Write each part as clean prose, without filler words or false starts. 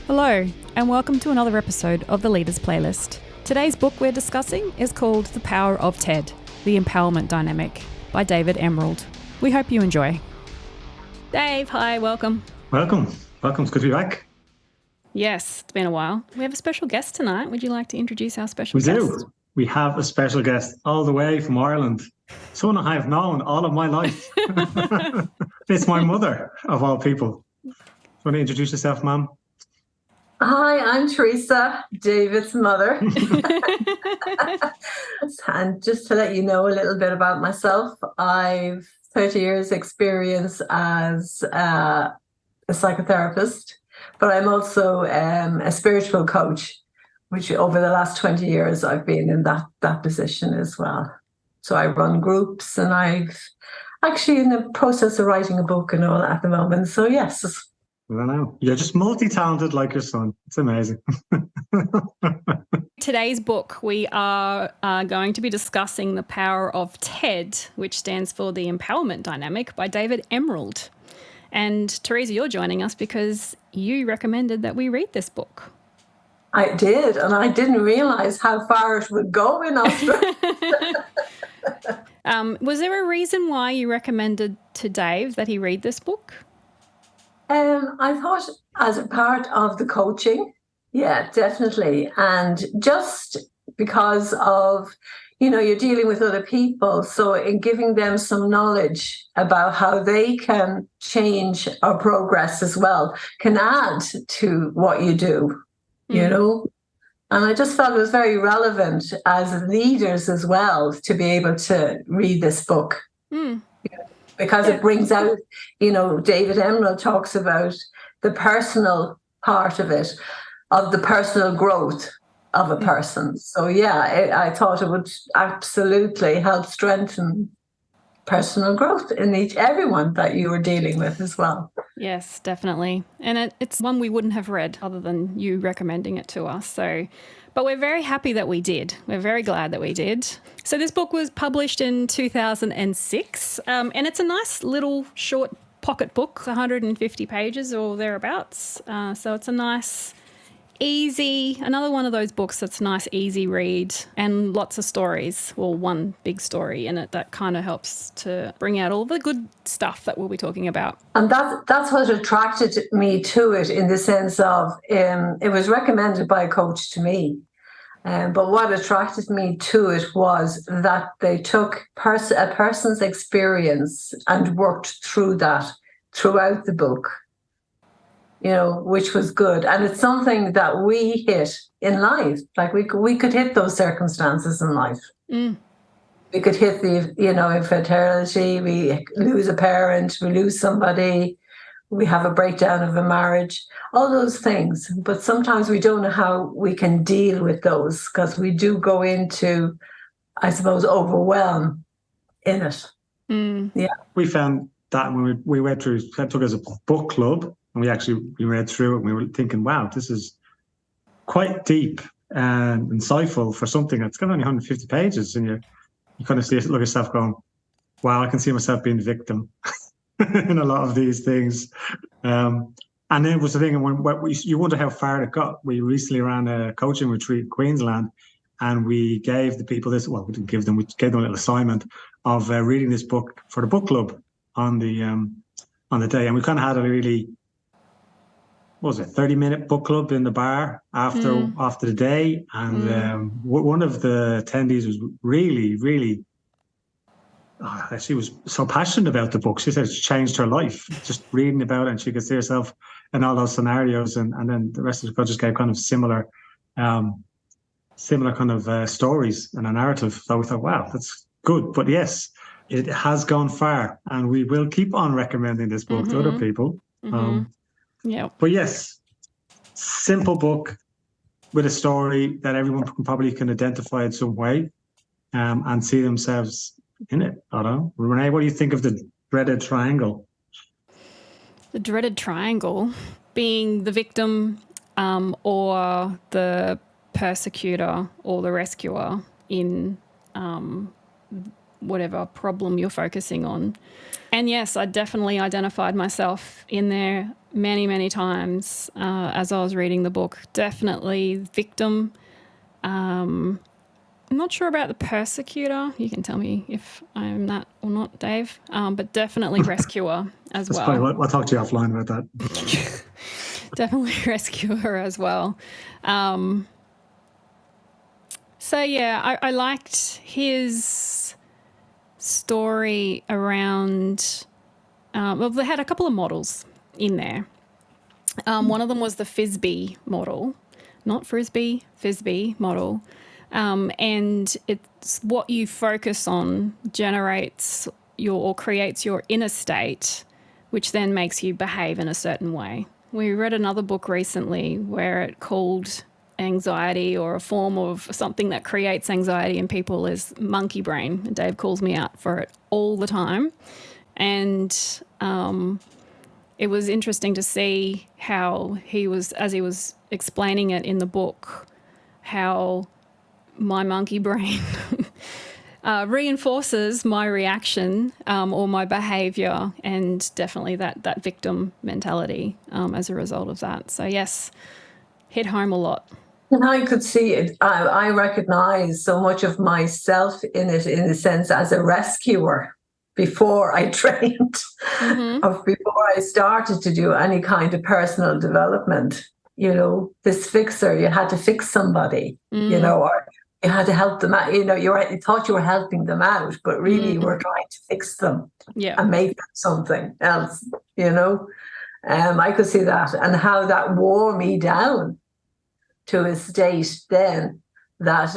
Hello, and welcome to another episode of the Leaders Playlist. Today's book we're discussing is called The Power of TED, The Empowerment Dynamic by David Emerald. We hope you enjoy. Dave, hi, welcome. Welcome. It's good to be back. Yes, it's been a while. We have a special guest tonight. Would you like to introduce our special guest? We do. We have a special guest all the way from Ireland. Someone I have known all of my life. It's my mother, of all people. Do you want to introduce yourself, ma'am? Hi, I'm Teresa, David's mother. And just to let you know a little bit about myself, I've 30 years experience as a psychotherapist, but I'm also a spiritual coach, which over the last 20 years I've been in that position as well. So I run groups, and I've actually in the process of writing a book and all at the moment. So yes. I don't know. You're just multi-talented like your son. It's amazing. Today's book, we are going to be discussing The Power of TED, which stands for The Empowerment Dynamic by David Emerald. And Teresa, you're joining us because you recommended that we read this book. I did, and I didn't realise how far it would go in Australia. Was there a reason why you recommended to Dave that he read this book? I thought as a part of the coaching, yeah, definitely. And just because of, you're dealing with other people. So in giving them some knowledge about how they can change or progress as well, can add to what you do, you know. And I just felt it was very relevant as leaders as well to be able to read this book. Because it brings out, David Emerald talks about the personal part of it, of the personal growth of a person. So, I thought it would absolutely help strengthen personal growth in everyone that you were dealing with as well. Yes, definitely. And it's one we wouldn't have read other than you recommending it to us. But we're very happy that we did. We're very glad that we did. So this book was published in 2006, and it's a nice little short pocket book, 150 pages or thereabouts. So it's a nice, easy, another one of those books that's nice, easy read and lots of stories. Well, one big story in it that kind of helps to bring out all the good stuff that we'll be talking about. And that's what attracted me to it, in the sense of it was recommended by a coach to me. But what attracted me to it was that they took a person's experience and worked through that throughout the book, which was good. And it's something that we hit in life. Like we could hit those circumstances in life. We could hit the, infertility, we lose a parent, we lose somebody, we have a breakdown of a marriage, all those things. But sometimes we don't know how we can deal with those, because we do go into, I suppose, overwhelm in it. Yeah. We found that when we went through, that took us a book club, and we read through it, and we were thinking, wow, this is quite deep and insightful for something that's got only 150 pages. And you kind of look at yourself going, wow, I can see myself being the victim in a lot of these things. And then it was the thing, and you wonder how far it got. We recently ran a coaching retreat in Queensland, and we gave the people we gave them a little assignment of reading this book for the book club on the day. And we kind of had a really, 30-minute book club in the bar after the day. And one of the attendees was really, really, she was so passionate about the book. She said it's changed her life, just reading about it, and she could see herself in all those scenarios. And then the rest of the book just gave kind of similar kind of stories and a narrative. So we thought, wow, that's good. But yes, it has gone far, and we will keep on recommending this book to other people. But yes, simple book with a story that everyone probably can identify in some way, and see themselves in it. I don't know. Renee, what do you think of the dreaded triangle? The dreaded triangle being the victim, or the persecutor or the rescuer in whatever problem you're focusing on. And yes, I definitely identified myself in there many, many times as I was reading the book. Definitely victim. I'm not sure about the persecutor. You can tell me if I'm that or not, Dave. But definitely rescuer as That's well. probably I'll talk to you offline about that. Definitely rescuer as well. So yeah, I liked his story around. Well, they had a couple of models in there. One of them was the Frisbee model, not Frisbee, Frisbee model. And it's what you focus on generates or creates your inner state, which then makes you behave in a certain way. We read another book recently where it called anxiety, or a form of something that creates anxiety in people, is monkey brain. And Dave calls me out for it all the time. And it was interesting to see how as he was explaining it in the book, how my monkey brain reinforces my reaction or my behaviour, and definitely that victim mentality as a result of that. So yes, hit home a lot. And I could see it. I recognize so much of myself in it, in a sense, as a rescuer before I trained, or before I started to do any kind of personal development. You know, this fixer, you had to fix somebody, you know, or you had to help them out. You know, you thought you were helping them out, but really you were trying to fix them and make them something else, you know. I could see that, and how that wore me down to a state then that,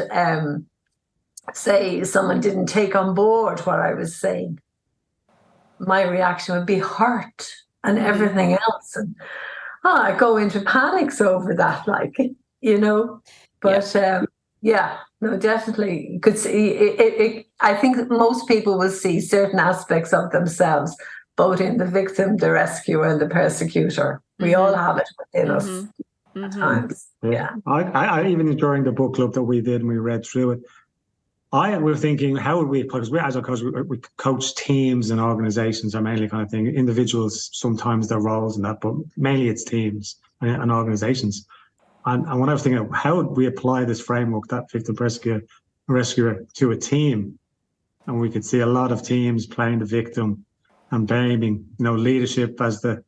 say, someone didn't take on board what I was saying, my reaction would be hurt and everything else. And I go into panics over that, like, you know. But no, definitely you could see it. I think most people will see certain aspects of themselves, both in the victim, the rescuer, and the persecutor. We all have it within us at times. Yeah. I even during the book club that we did and we read through it, we were thinking, how would we, because we, as a coach, we coach teams and organizations are mainly kind of thing. Individuals, sometimes their roles and that, but mainly it's teams and organizations. And when I was thinking, how would we apply this framework, that victim persecutor rescuer, to a team? And we could see a lot of teams playing the victim and blaming, you know, leadership as the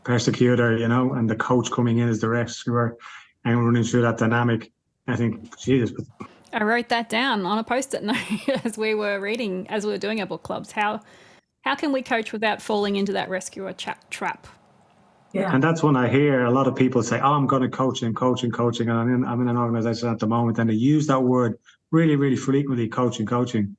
persecutor, you know, and the coach coming in as the rescuer, and running through that dynamic. I think, Jesus. I wrote that down on a post-it note as we were doing our book clubs. How can we coach without falling into that rescuer trap? Yeah. And that's when I hear a lot of people say, oh, I'm going to coaching. And I'm in an organization at the moment, and they use that word really, really frequently, coaching.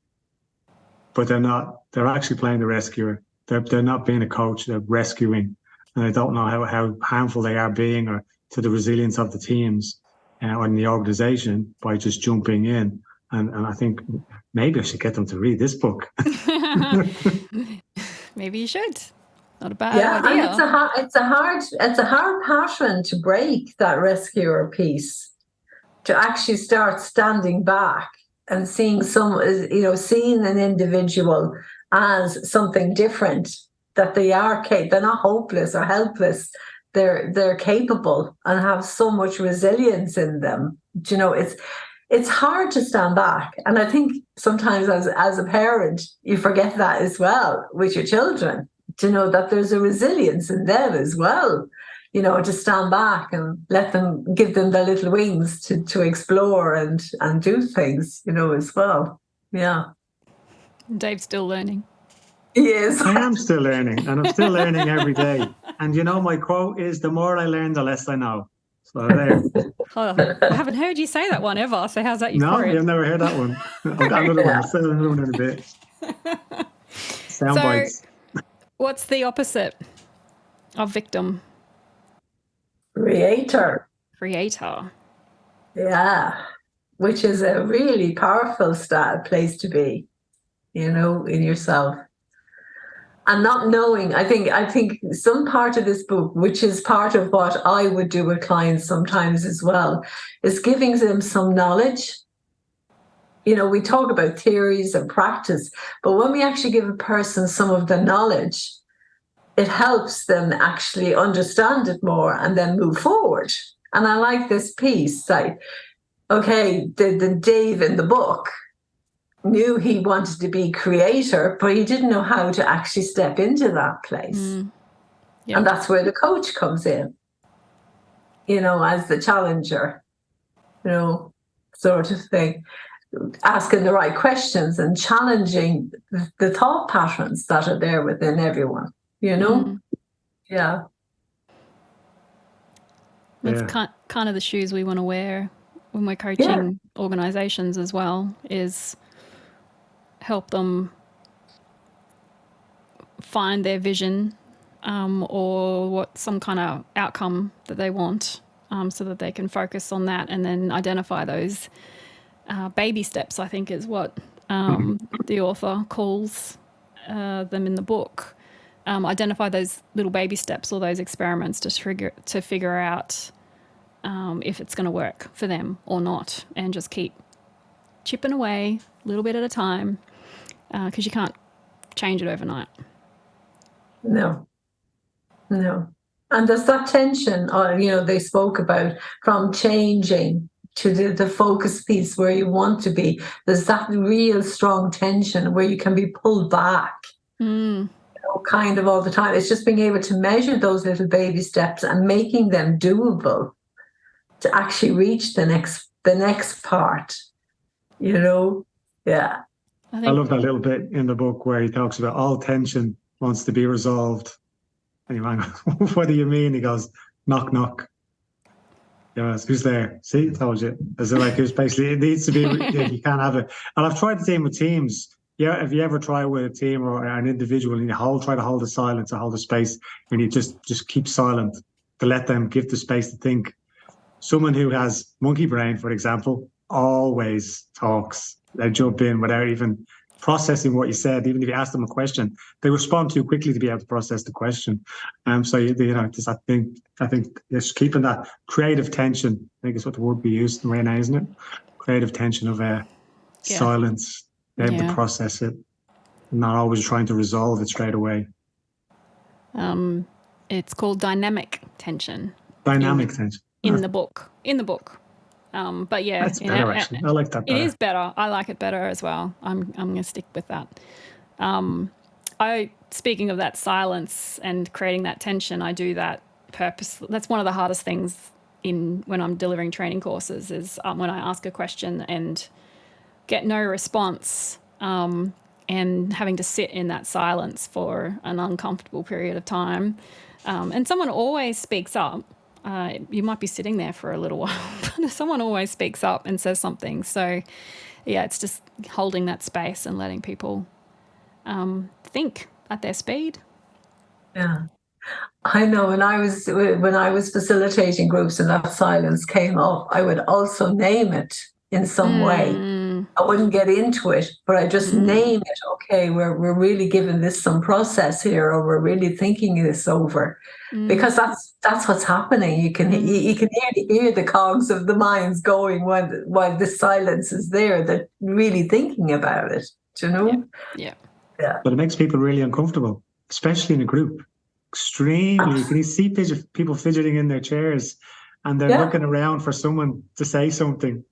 But they're actually playing the rescuer. They're not being a coach, they're rescuing. And I don't know how harmful they are being, or to the resilience of the teams or in the organization, by just jumping in. And I think maybe I should get them to read this book. Maybe you should. Not a bad idea. And it's a hard pattern to break, that rescuer piece, to actually start standing back and seeing seeing an individual as something different, that they're not hopeless or helpless. They're capable and have so much resilience in them. You know, it's hard to stand back. And I think sometimes as a parent, you forget that as well with your children, to know that there's a resilience in them as well, you know, to stand back and give them their little wings to explore and do things, you know, as well. Yeah. Dave's still learning. He is. I am still learning, and I'm still learning every day. And you know, my quote is, the more I learn, the less I know. So there. I haven't heard you say that one ever. So how's that? No, I've never heard that one. I've got another one. I'll say another one in a bit. Sound bites. What's the opposite of victim? Creator. Yeah. Which is a really powerful place to be, you know, in yourself. And not knowing, I think some part of this book, which is part of what I would do with clients sometimes as well, is giving them some knowledge. You know, we talk about theories and practice, but when we actually give a person some of the knowledge, it helps them actually understand it more and then move forward. And I like this piece, like, okay, the Dave in the book knew he wanted to be creator, but he didn't know how to actually step into that place. Yeah. And that's where the coach comes in, as the challenger, sort of thing, asking the right questions and challenging the thought patterns that are there within everyone, Yeah. That's kind of the shoes we want to wear when we're coaching organizations as well, is help them find their vision or what some kind of outcome that they want, so that they can focus on that and then identify those baby steps, I think is what the author calls them in the book. Identify those little baby steps or those experiments to figure out if it's going to work for them or not, and just keep chipping away a little bit at a time, because you can't change it overnight. No. And there's that tension, they spoke about, from changing to the focus piece where you want to be. There's that real strong tension where you can be pulled back. Kind of all the time. It's just being able to measure those little baby steps and making them doable to actually reach the next part. Yeah. I love that little bit in the book where he talks about all tension wants to be resolved. And you're like, what do you mean? He goes, knock, knock. Yes, who's there? See, I told you. As in, like, it's basically, it needs to be, you can't have it. And I've tried the same with teams. Yeah, if you ever try with a team or an individual and you try to hold the silence or hold the space, and you just keep silent to let them give the space to think. Someone who has monkey brain, for example, always talks. They jump in without even processing what you said. Even if you ask them a question, they respond too quickly to be able to process the question. So just I think just keeping that creative tension, I think is what the word we used right now, isn't it? Creative tension of silence, able to process it, not always trying to resolve it straight away. It's called dynamic tension. Dynamic tension. In the book. But yeah, that's better actually. I like that better. It is better. I like it better as well. I'm going to stick with that. Speaking of that silence and creating that tension, I do that purposely. That's one of the hardest things when I'm delivering training courses is when I ask a question and get no response, and having to sit in that silence for an uncomfortable period of time. And someone always speaks up. You might be sitting there for a little while, but someone always speaks up and says something. So, yeah, it's just holding that space and letting people think at their speed. Yeah, I know. When I was facilitating groups and that silence came up, I would also name it in some way. I wouldn't get into it, but I just name it. Okay, we're really giving this some process here, or we're really thinking this over, because that's what's happening. You can hear the cogs of the minds going while the silence is there. They're really thinking about it. Do you know? Yeah. But it makes people really uncomfortable, especially in a group. Extremely. You can see people fidgeting in their chairs, and they're looking around for someone to say something.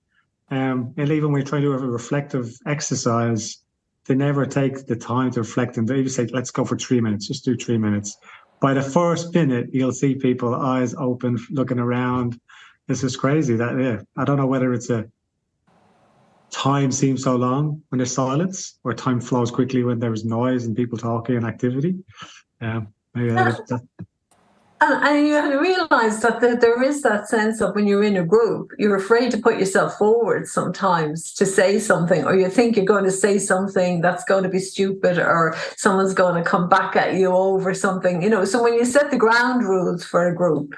And even when you try to do a reflective exercise, they never take the time to reflect, and they even say, let's go for 3 minutes, just do 3 minutes. By the first minute, you'll see people eyes open, looking around. This is crazy. I don't know whether it's time seems so long when there's silence, or time flows quickly when there's noise and people talking and activity. Maybe And you have to realize that there is that sense of, when you're in a group, you're afraid to put yourself forward sometimes to say something, or you think you're going to say something that's going to be stupid, or someone's going to come back at you over something, So when you set the ground rules for a group,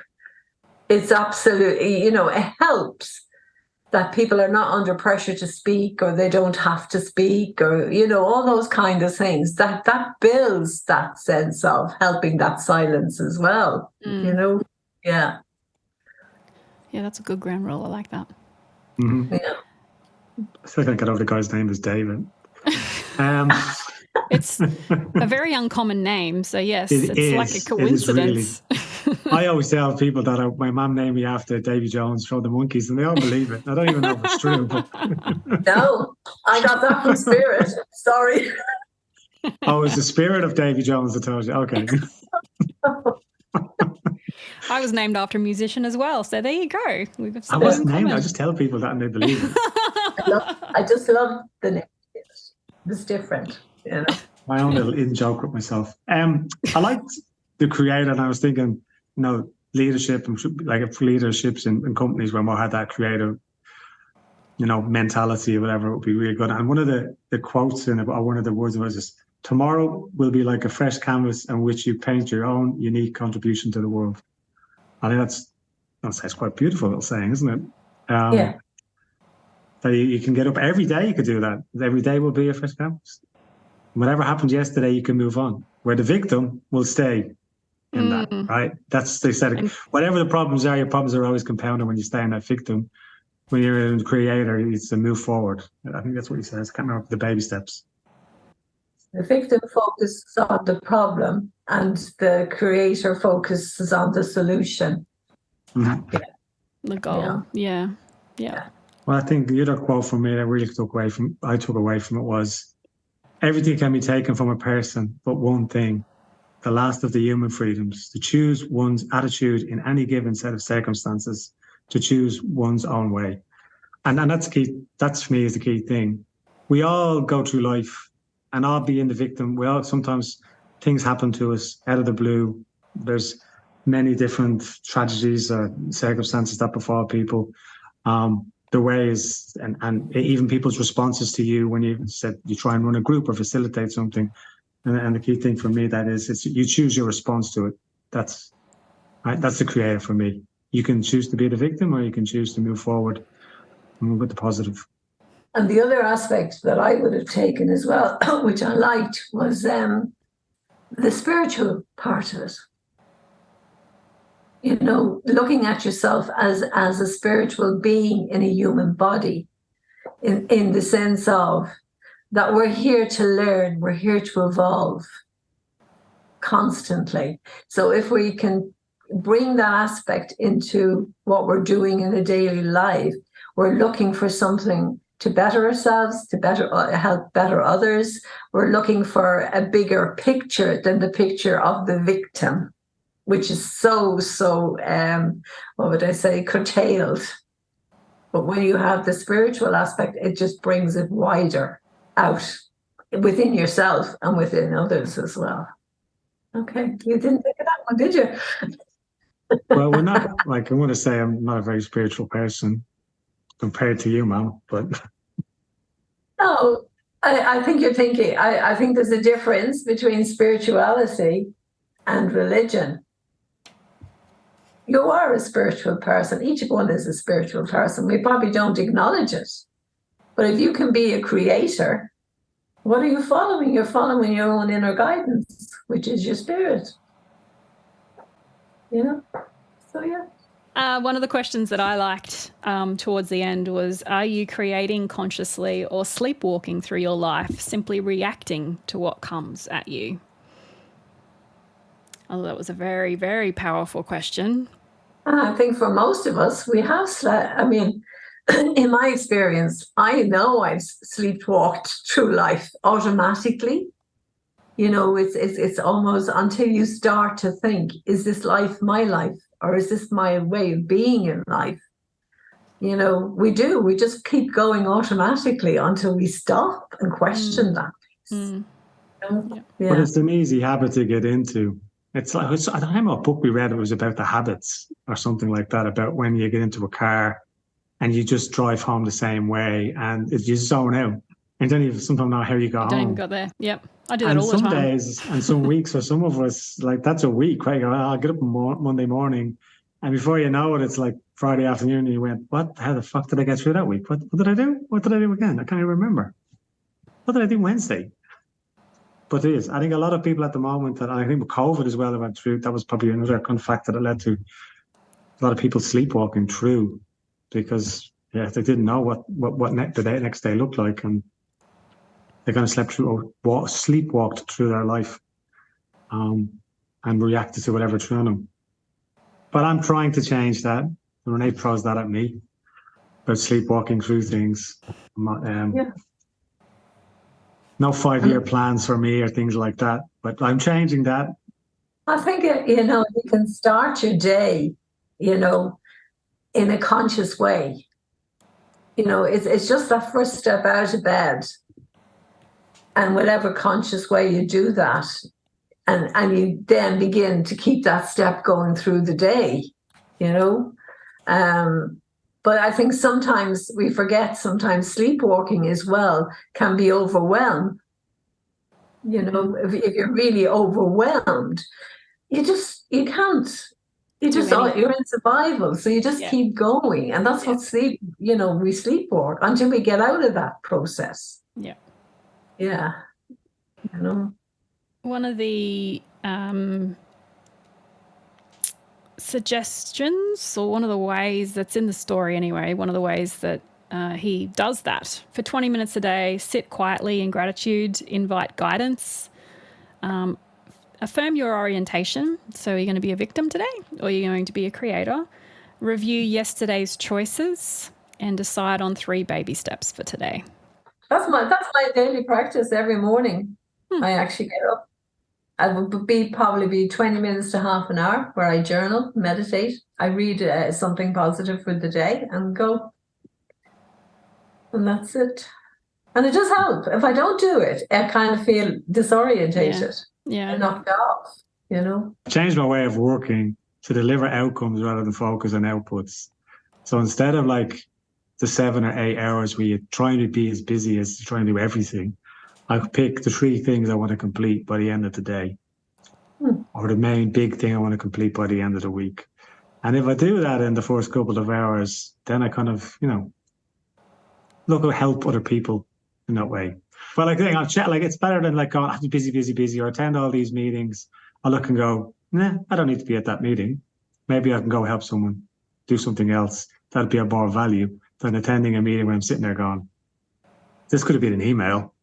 it's absolutely, it helps that people are not under pressure to speak, or they don't have to speak, or, all those kind of things. That builds that sense of helping that silence as well, Yeah. Yeah, that's a good ground rule. I like that. Mm-hmm. Yeah. I still can't get over the guy's name is David. It's a very uncommon name. So yes, It it's is. like a It is really. coincidence. I always tell people that my mum named me after Davy Jones from the Monkees, and they all believe it. I don't even know if it's true, but No, I got that from Spirit. Sorry. oh, it's the spirit of Davy Jones that told you. Okay. I was named after a musician as well. So there you go. We've got I something in wasn't named. I common. just tell people that and they believe it. I just love the name. It's different, you know. My own little in joke with myself. I liked the creator, and I was thinking, you know, leadership and like if leaderships in companies where more had that creative, you know, mentality or whatever, it would be really good. And one of the quotes in it, or one of the words was just, tomorrow will be like a fresh canvas in which you paint your own unique contribution to the world. I think that's quite beautiful little saying, isn't it? Yeah. That you can get up every day, you could do that. Every day will be a fresh canvas. Whatever happened yesterday, you can move on. Where the victim will stay in that, right? They said, whatever the problems are, your problems are always compounded when you stay in that victim. When you're a creator, it's to move forward. I think that's what he says. I can't remember the baby steps. The victim focuses on the problem and the creator focuses on the solution. Mm-hmm. Yeah. The goal. Yeah. Well, I think the other quote from me that I really took away from it was, everything can be taken from a person, but one thing, the last of the human freedoms, to choose one's attitude in any given set of circumstances, to choose one's own way. And that's key. That's, for me, is the key thing. We all go through life and all be in the victim. We all, sometimes things happen to us out of the blue. There's many different tragedies or circumstances that befall people. The ways and even people's responses to you when you said you try and run a group or facilitate something. And the key thing for me, that is, it's you choose your response to it. That's the creator for me. You can choose to be the victim, or you can choose to move forward and move with the positive. And the other aspect that I would have taken as well, which I liked, was the spiritual part of it. You know, looking at yourself as a spiritual being in a human body, in the sense of that we're here to learn, we're here to evolve constantly. So if we can bring that aspect into what we're doing in a daily life, we're looking for something to better ourselves, to help better others. We're looking for a bigger picture than the picture of the victim, which is so what would I say, curtailed. But when you have the spiritual aspect, it just brings it wider out within yourself and within others as well. Okay, you didn't think of that one, did you? Well, we're not, like, I want to say I'm not a very spiritual person compared to you, Mom, but... No, I think you're thinking, I think there's a difference between spirituality and religion. You are a spiritual person. Each one is a spiritual person. We probably don't acknowledge it. But if you can be a creator, what are you following? You're following your own inner guidance, which is your spirit. You know? So, yeah. One of the questions that I liked towards the end was, are you creating consciously or sleepwalking through your life, simply reacting to what comes at you? Oh, that was a very, very powerful question. I think for most of us, we have in my experience, I know I've sleepwalked through life automatically. You know, it's almost until you start to think, is this life my life? Or is this my way of being in life? You know, we just keep going automatically until we stop and question that. Mm. Yeah. But it's an easy habit to get into. It's like, I don't know what book we read, it was about the habits or something like that, about when you get into a car and you just drive home the same way and you zone out. And don't even sometimes know how you go home. Don't even go there. Yep. I do that and all the time. Some days and some weeks, for some of us, like that's a week, right? I'll get up Monday morning, and before you know it, it's like Friday afternoon, and you went, how the fuck did I get through that week? What did I do? What did I do again? I can't even remember. What did I do Wednesday? But it is. I think a lot of people at the moment, and I think with COVID as well, went through, that was probably another kind of factor that led to a lot of people sleepwalking through, because they didn't know what the next day looked like, and they kind of sleepwalked through their life, and reacted to whatever threw them. But I'm trying to change that. Renee throws that at me about sleepwalking through things. No 5-year plans for me or things like that, but I'm changing that. I think, you can start your day, in a conscious way. It's just that first step out of bed, and whatever conscious way you do that, and you then begin to keep that step going through the day, But I think sometimes we forget, sometimes sleepwalking as well can be overwhelmed. If you're really overwhelmed, you're in survival. So you just keep going. And that's what we sleepwalk until we get out of that process. Yeah. Yeah. One of the suggestions, or one of the ways that's in the story anyway, one of the ways that he does that, for 20 minutes a day, sit quietly in gratitude, invite guidance, affirm your orientation. So you're going to be a victim today, or you're going to be a creator. Review yesterday's choices and decide on 3 baby steps for today. That's my daily practice every morning. I actually get up. I would probably be 20 minutes to half an hour where I journal, meditate. I read something positive for the day and go. And that's it. And it does help. If I don't do it, I kind of feel disorientated. Yeah. And knocked off, I changed my way of working to deliver outcomes rather than focus on outputs. So instead of like the 7 or 8 hours where you're trying to be as busy as trying to do everything, I pick the 3 things I want to complete by the end of the day, or the main big thing I want to complete by the end of the week. And if I do that in the first couple of hours, then I kind of, look to help other people in that way. But I'll chat, it's better than going, I'm busy, or attend all these meetings. I look and go, I don't need to be at that meeting. Maybe I can go help someone do something else. That'd be of more value than attending a meeting where I'm sitting there going, this could have been an email.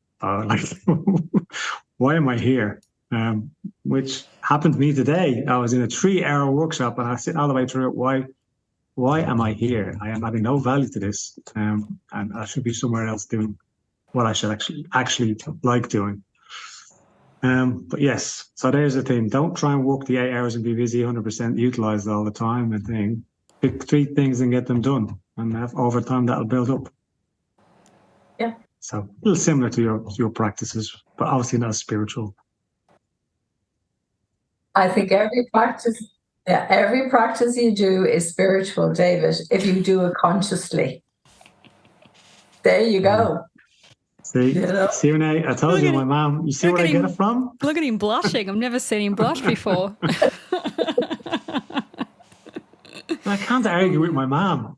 Why am I here? Which happened to me today. I was in a 3-hour workshop and I was sitting all the way through it. Why am I here? I am adding no value to this, and I should be somewhere else doing what I should actually like doing. But yes, so there's the thing. Don't try and work the 8 hours and be busy 100% utilized all the time and thing. Pick 3 things and get them done, and over time that'll build up. Yeah. So a little similar to your practices, but obviously not spiritual. I think every practice you do is spiritual, David, if you do it consciously. There you go. See, Renee, I told you, my mom, you see where I get it from? Look at him blushing. I've never seen him blush before. I can't argue with my mom.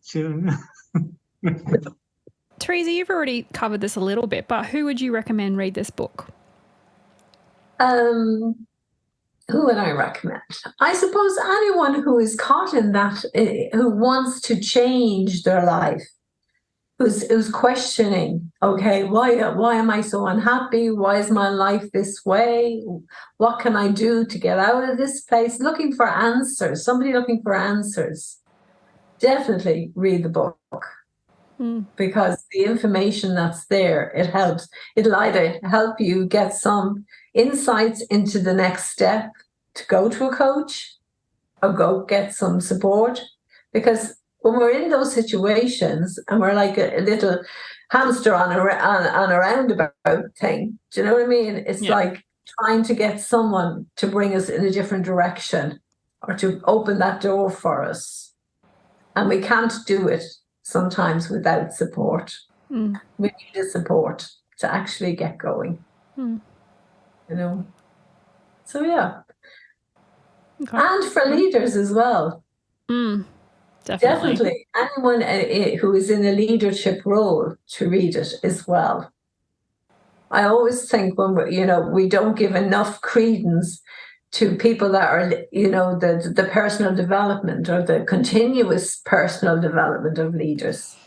Teresa, you've already covered this a little bit, but who would you recommend read this book? Who would I recommend? I suppose anyone who is caught in that, who wants to change their life, who's questioning, okay, why am I so unhappy? Why is my life this way? What can I do to get out of this place? Looking for answers, somebody looking for answers. Definitely read the book. Because the information that's there, it helps. It'll either help you get some insights into the next step to go to a coach or go get some support. Because when we're in those situations and we're like a little hamster on a roundabout thing, do you know what I mean? It's like trying to get someone to bring us in a different direction or to open that door for us. And we can't do it sometimes without support. We need the support to actually get going. So yeah. Okay. And for leaders as well. Definitely. Anyone who is in a leadership role to read it as well. I always think when we don't give enough credence to people that are, the personal development or the continuous personal development of leaders,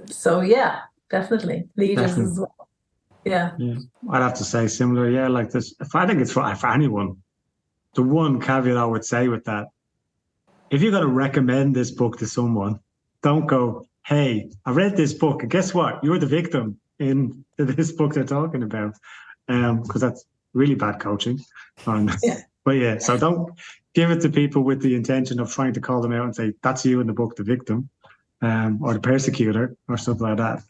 So yeah, definitely. Leaders Definitely. as well. Yeah. Yeah, I'd have to say similar. Yeah, like this. If I think it's for anyone, the one caveat I would say with that, if you're going to recommend this book to someone, don't go, "Hey, I read this book, and guess what? You're the victim in this book they're talking about," because that's really bad coaching. Yeah. But yeah, so don't give it to people with the intention of trying to call them out and say that's you in the book, the victim, or the persecutor, or something like that.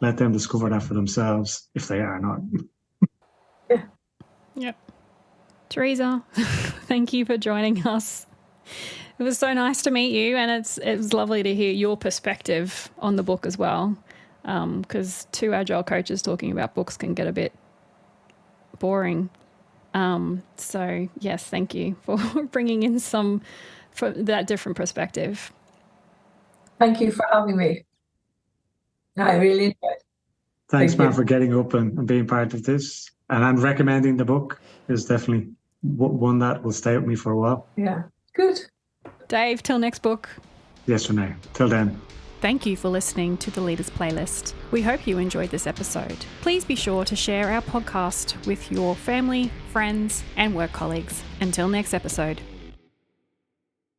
Let them discover that for themselves if they are not. Yeah. Yep. Teresa, thank you for joining us. It was so nice to meet you, and it was lovely to hear your perspective on the book as well, because two agile coaches talking about books can get a bit boring. So yes, thank you for bringing in for that different perspective. Thank you for having me. I really enjoyed it. Thanks, Thank man, you. for getting up and being part of this. And recommending the book is definitely one that will stay with me for a while. Yeah. Good. Dave, till next book. Yes, Renee. Till then. Thank you for listening to the Leaders Playlist. We hope you enjoyed this episode. Please be sure to share our podcast with your family, friends, and work colleagues. Until next episode.